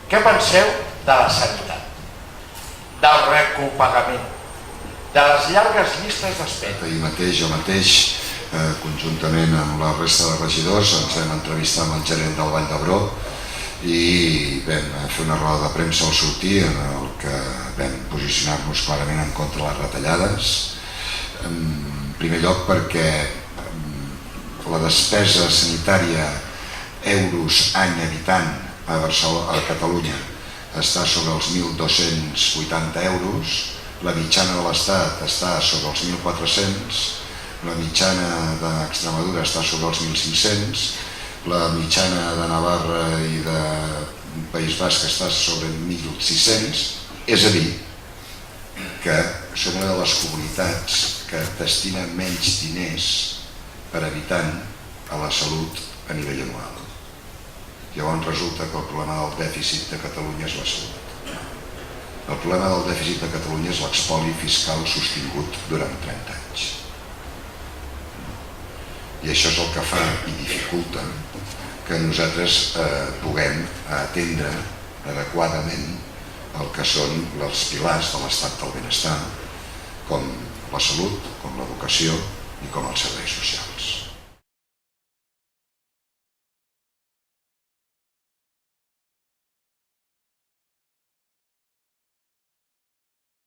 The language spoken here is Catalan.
Què penseu de la sanitat, del recopagament, de les llargues llistes d'espera? Ahir mateix, jo mateix, conjuntament amb la resta de regidors, ens vam entrevistar amb el gerent del Vall d'Hebron i vam fer una roda de premsa al sortir en el que vam posicionar-nos clarament en contra de les retallades. En primer lloc perquè la despesa sanitària euros any habitant a Catalunya està sobre els 1.280 euros, la mitjana de l'Estat està sobre els 1.400, la mitjana d'Extremadura està sobre els 1.500, la mitjana de Navarra i de País Basc està sobre 1.600, és a dir, que som una de les comunitats que destina menys diners per habitant a la salut a nivell anual. Llavors resulta que el problema del dèficit de Catalunya és la salut. El problema del dèficit de Catalunya és l'espoli fiscal sostingut durant 30 anys. I això és el que fa i dificulta que nosaltres puguem atendre adequadament el que són els pilars de l'estat del benestar, com la salut, com l'educació i com els serveis socials.